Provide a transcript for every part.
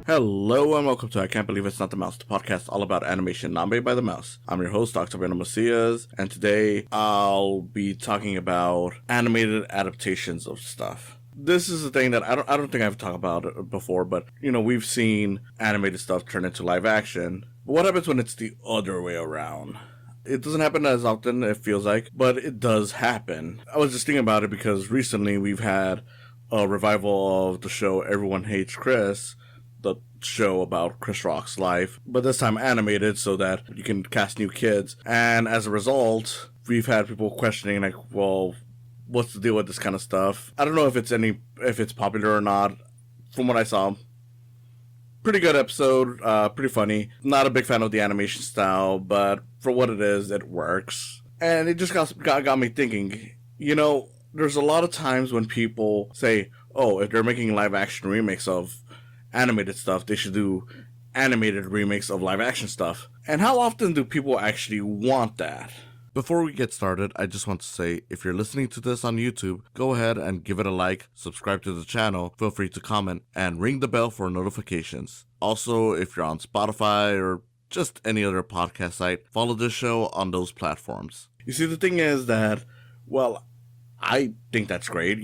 Hello and welcome to I Can't Believe It's Not the Mouse, the podcast all about animation not made by the mouse. I'm your host, Octaviano, and today I'll be talking about animated adaptations of stuff. This is a thing that I don't think I've talked about it before, but we've seen animated stuff turn into live action. But what happens when it's the other way around? It doesn't happen as often, it feels like, but it does happen. I was just thinking about it because recently we've had a revival of the show Everyone Hates Chris, the show about Chris Rock's life, but this time animated so that you can cast new kids. And as a result, we've had people questioning, like, well, what's the deal with this kind of stuff? I don't know if it's popular or not. From what I saw, pretty good episode, pretty funny. Not a big fan of the animation style, but for what it is, it works. And it just got me thinking, there's a lot of times when people say, oh, if they're making live action remakes of animated stuff, they should do animated remakes of live action stuff. And how often do people actually want that? Before we get started, I just want to say, if you're listening to this on YouTube, go ahead and give it a like, subscribe to the channel, feel free to comment, and ring the bell for notifications. Also, if you're on Spotify or just any other podcast site, follow this show on those platforms. You see, the thing is that, well, I think that's great,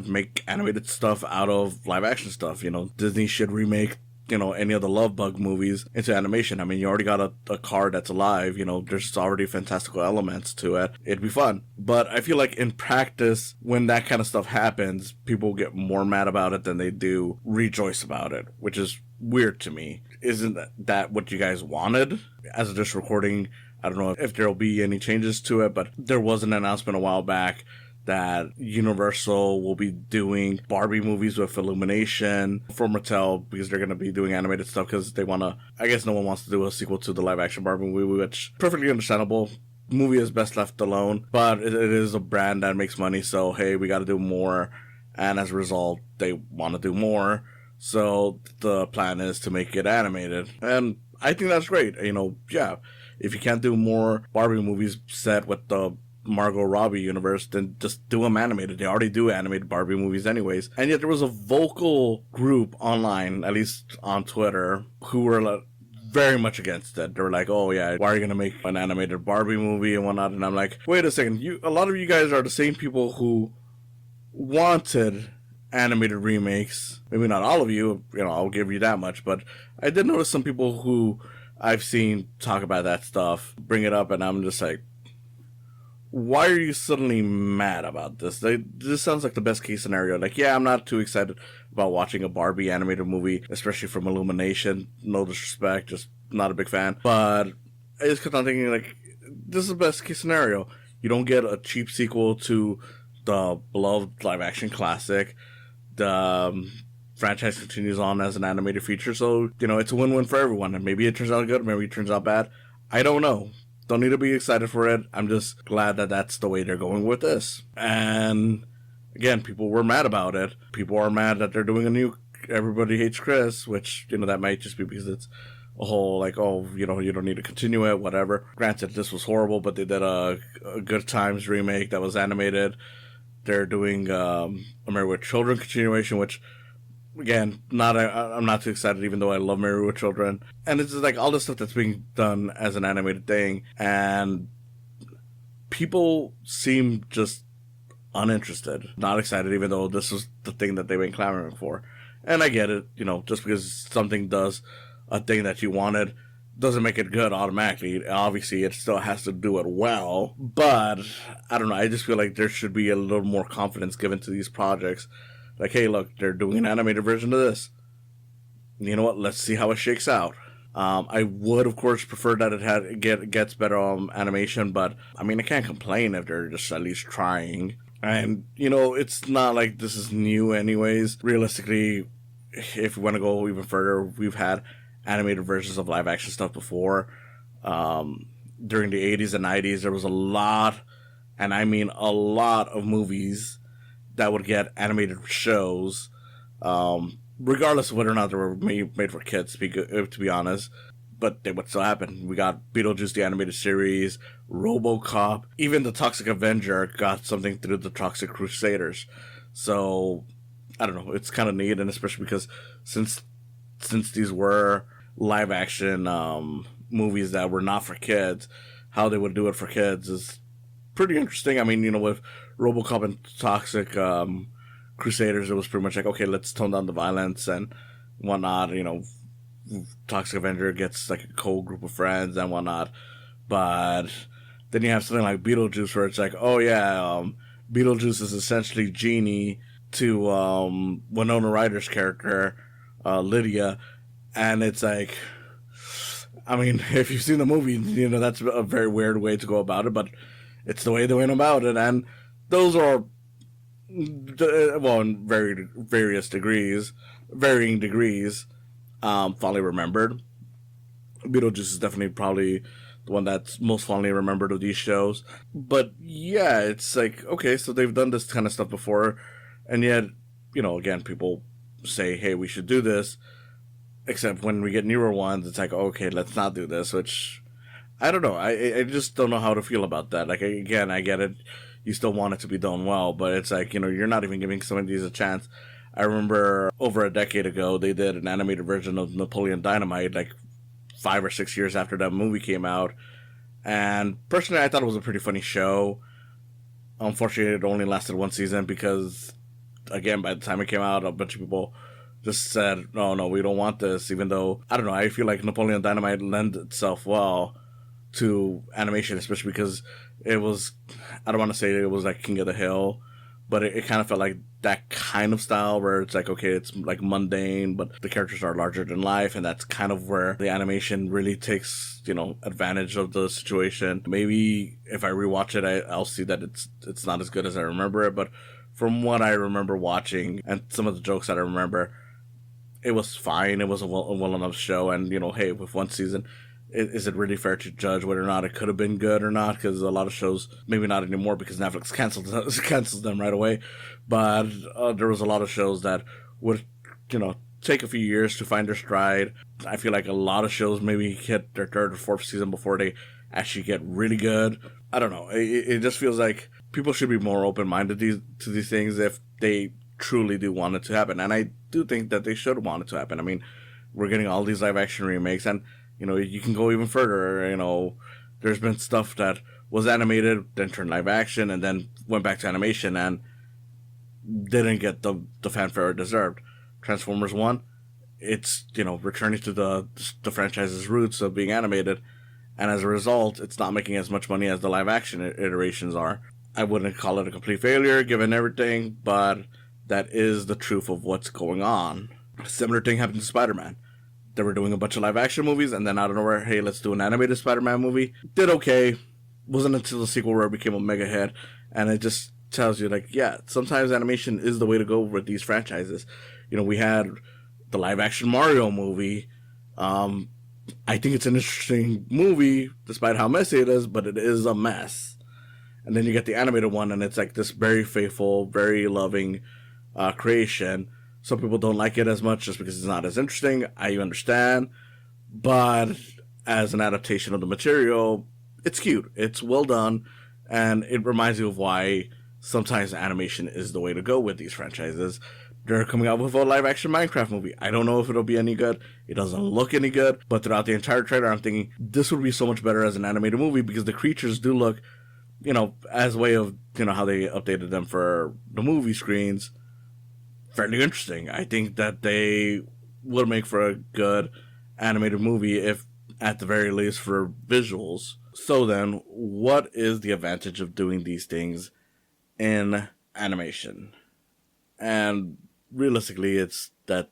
make animated stuff out of live action stuff. Disney should remake, any of the Love Bug movies into animation. I mean, you already got a car that's alive, there's already fantastical elements to it. It'd be fun. But I feel like in practice, when that kind of stuff happens, people get more mad about it than they do rejoice about it, which is weird to me. Isn't that what you guys wanted? As of this recording, I don't know if there'll be any changes to it, but there was an announcement a while back that Universal will be doing Barbie movies with Illumination for Mattel, because they're going to be doing animated stuff because they want to, I guess no one wants to do a sequel to the live action Barbie movie, which perfectly understandable. Movie is best left alone, but it is a brand that makes money, so hey, we got to do more, and as a result, they want to do more, so the plan is to make it animated, and I think that's great. If you can't do more Barbie movies set with the Margot Robbie universe, then just do them animated. They already do animated Barbie movies anyways. And yet there was a vocal group online, at least on Twitter, who were very much against it. They were like, oh yeah, why are you going to make an animated Barbie movie and whatnot? And I'm like, wait a second, a lot of you guys are the same people who wanted animated remakes. Maybe not all of you, I'll give you that much, but I did notice some people who I've seen talk about that stuff, bring it up, and I'm just like, why are you suddenly mad about this? This sounds like the best case scenario. Like, yeah, I'm not too excited about watching a Barbie animated movie, especially from Illumination. No disrespect, just not a big fan. But I just kept on thinking, like, this is the best case scenario. You don't get a cheap sequel to the beloved live action classic. The franchise continues on as an animated feature, so, it's a win-win for everyone. And maybe it turns out good, maybe it turns out bad. I don't know. Don't need to be excited for it. I'm just glad that that's the way they're going with this. And again, people were mad about it. People are mad that they're doing a new Everybody Hates Chris, which, that might just be because it's a whole, like, oh, you don't need to continue it, whatever. Granted, this was horrible, but they did a Good Times remake that was animated. They're doing a Married with Children continuation, which, again, I'm not too excited, even though I love Married with Children. And it's just like all this stuff that's being done as an animated thing, and people seem just uninterested, not excited, even though this was the thing that they've been clamoring for. And I get it, just because something does a thing that you wanted doesn't make it good automatically. Obviously, it still has to do it well, but I don't know, I just feel like there should be a little more confidence given to these projects. Like, hey, look, they're doing an animated version of this. You know what? Let's see how it shakes out. I would, of course, prefer that it gets better animation, but, I mean, I can't complain if they're just at least trying. And, it's not like this is new anyways. Realistically, if we want to go even further, we've had animated versions of live-action stuff before. During the 80s and 90s, there was a lot, and I mean a lot of movies that would get animated shows, regardless of whether or not they were made for kids, to be honest. But they would still happen. We got Beetlejuice, the animated series, RoboCop, even the Toxic Avenger got something through the Toxic Crusaders. So, I don't know, it's kind of neat, and especially because since since these were live action movies that were not for kids, how they would do it for kids is pretty interesting. I mean, with RoboCop and Toxic Crusaders, it was pretty much like, okay, let's tone down the violence and whatnot. Toxic Avenger gets like a cool group of friends and whatnot. But then you have something like Beetlejuice, where it's like, oh yeah, Beetlejuice is essentially Genie to Winona Ryder's character, Lydia, and it's like, I mean, if you've seen the movie, that's a very weird way to go about it, but it's the way they went about it, and those are, well, in varying degrees, fondly remembered. Beetlejuice is definitely probably the one that's most fondly remembered of these shows. But yeah, it's like, okay, so they've done this kind of stuff before, and yet, again, people say, hey, we should do this, except when we get newer ones, it's like, okay, let's not do this, which, I don't know, I just don't know how to feel about that. Like, again, I get it, you still want it to be done well, but it's like, you're not even giving some of these a chance. I remember over a decade ago, they did an animated version of Napoleon Dynamite, like 5 or 6 years after that movie came out, and personally, I thought it was a pretty funny show. Unfortunately, it only lasted one season because, again, by the time it came out, a bunch of people just said, no, we don't want this, even though, I don't know, I feel like Napoleon Dynamite lent itself well to animation, especially because it was, I don't want to say it was like King of the Hill, but it kind of felt like that kind of style where it's like, okay, it's like mundane, but the characters are larger than life, and that's kind of where the animation really takes, advantage of the situation. Maybe if I rewatch it, I'll see that it's not as good as I remember it, but from what I remember watching and some of the jokes that I remember, it was fine. It was a well enough show, and hey, with one season, is it really fair to judge whether or not it could have been good or not? Because a lot of shows, maybe not anymore because Netflix cancels them right away, but there was a lot of shows that would, take a few years to find their stride. I feel like a lot of shows maybe hit their third or fourth season before they actually get really good. I don't know. It just feels like people should be more open-minded to these things if they truly do want it to happen. And I do think that they should want it to happen. I mean, we're getting all these live-action remakes, and, you can go even further. There's been stuff that was animated, then turned live-action, and then went back to animation, and didn't get the fanfare it deserved. Transformers 1, it's, returning to the franchise's roots of being animated, and as a result, it's not making as much money as the live-action iterations are. I wouldn't call it a complete failure, given everything, but that is the truth of what's going on. A similar thing happened to Spider-Man. They were doing a bunch of live-action movies, and then out of nowhere, hey, let's do an animated Spider-Man movie. Did okay. Wasn't until the sequel where it became a mega hit, and it just tells you, like, yeah, sometimes animation is the way to go with these franchises. We had the live-action Mario movie. I think it's an interesting movie, despite how messy it is, but it is a mess. And then you get the animated one, and it's like this very faithful, very loving creation. Some people don't like it as much just because it's not as interesting. I understand. But as an adaptation of the material, it's cute. It's well done. And it reminds you of why sometimes animation is the way to go with these franchises. They're coming out with a live-action Minecraft movie. I don't know if it'll be any good. It doesn't look any good. But throughout the entire trailer, I'm thinking, this would be so much better as an animated movie because the creatures do look, as a way of, how they updated them for the movie screens, fairly interesting. I think that they would make for a good animated movie, if at the very least for visuals. So then, what is the advantage of doing these things in animation? And realistically, it's that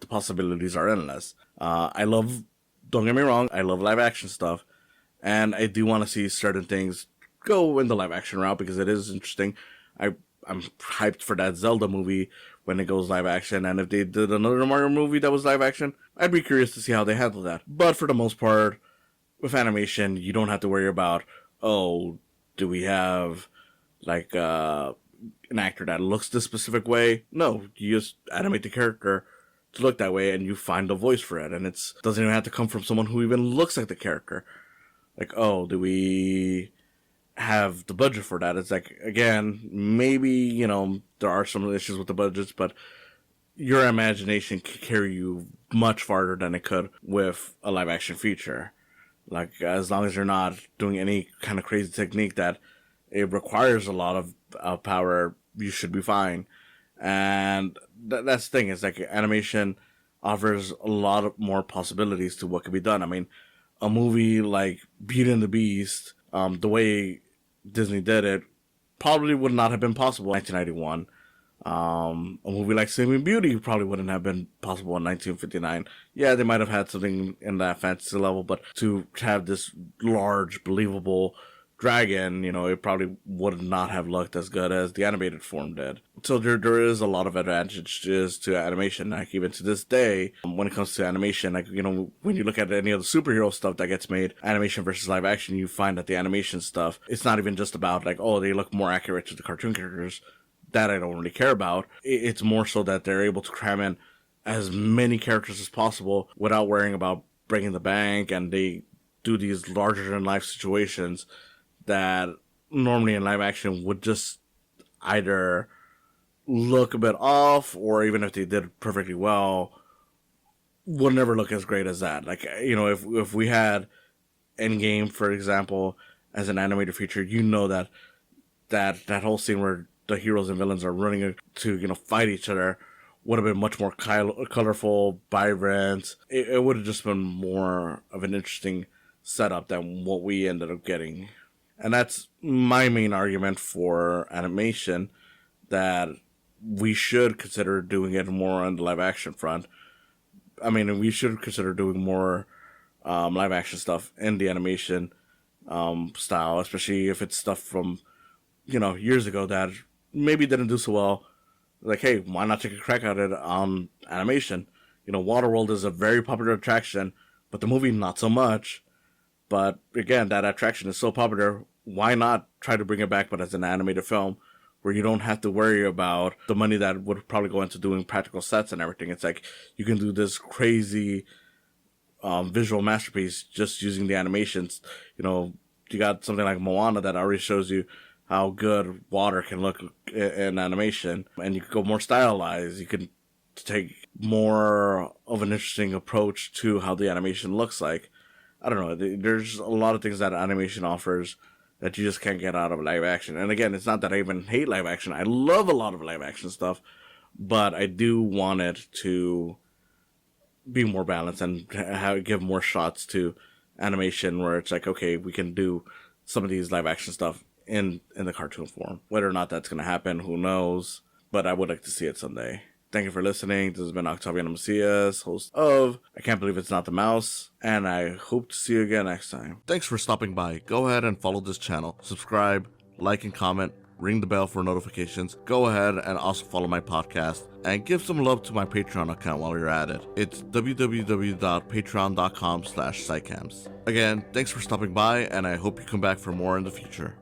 the possibilities are endless. Don't get me wrong, I love live action stuff, and I do want to see certain things go in the live action route because it is interesting. I'm hyped for that Zelda movie when it goes live action, and if they did another Mario movie that was live action, I'd be curious to see how they handle that. But for the most part, with animation, you don't have to worry about, do we have like an actor that looks this specific way? No, you just animate the character to look that way, and you find a voice for it, and it doesn't even have to come from someone who even looks like the character. Like, do we have the budget for that? It's like, again, maybe, there are some issues with the budgets, but, your imagination can carry you much farther than it could with a live action feature. Like, as long as you're not doing any kind of crazy technique that it requires a lot of power, you should be fine. And that's the thing, is like animation offers a lot of more possibilities to what can be done. I mean, a movie like Beauty and the Beast, the way Disney did it, probably would not have been possible in 1991. A movie like Sleeping Beauty probably wouldn't have been possible in 1959. Yeah, they might have had something in that fantasy level, but to have this large, believable dragon, it probably would not have looked as good as the animated form did. So there is a lot of advantages to animation. Like, even to this day, when it comes to animation, like, when you look at any of the superhero stuff that gets made, animation versus live action, you find that the animation stuff, it's not even just about like, oh, they look more accurate to the cartoon characters. That I don't really care about. It's more so that they're able to cram in as many characters as possible without worrying about breaking the bank, and they do these larger than life situations that normally in live action would just either look a bit off, or even if they did perfectly well, would never look as great as that. Like, if we had Endgame, for example, as an animated feature, that whole scene where the heroes and villains are running to, fight each other would have been much more colorful, vibrant. It would have just been more of an interesting setup than what we ended up getting. And that's my main argument for animation, that we should consider doing it more on the live action front. I mean, we should consider doing more live action stuff in the animation style, especially if it's stuff from, years ago that maybe didn't do so well. Like, hey, why not take a crack at it on animation? Waterworld is a very popular attraction, but the movie not so much. But again, that attraction is so popular, why not try to bring it back, but as an animated film, where you don't have to worry about the money that would probably go into doing practical sets and everything. It's like, you can do this crazy visual masterpiece just using the animations. You got something like Moana that already shows you how good water can look in animation, and you could go more stylized. You could take more of an interesting approach to how the animation looks like. I don't know. There's a lot of things that animation offers that you just can't get out of live action. And again, it's not that I even hate live action. I love a lot of live action stuff, but I do want it to be more balanced and give more shots to animation, where it's like, okay, we can do some of these live action stuff in the cartoon form. Whether or not that's going to happen, who knows? But I would like to see it someday. Thank you for listening. This has been Octaviano Macias, host of I Can't Believe It's Not the Mouse, and I hope to see you again next time. Thanks for stopping by. Go ahead and follow this channel. Subscribe, like, and comment. Ring the bell for notifications. Go ahead and also follow my podcast, and give some love to my Patreon account while you're at it. It's www.patreon.com/saicams. Again, thanks for stopping by, and I hope you come back for more in the future.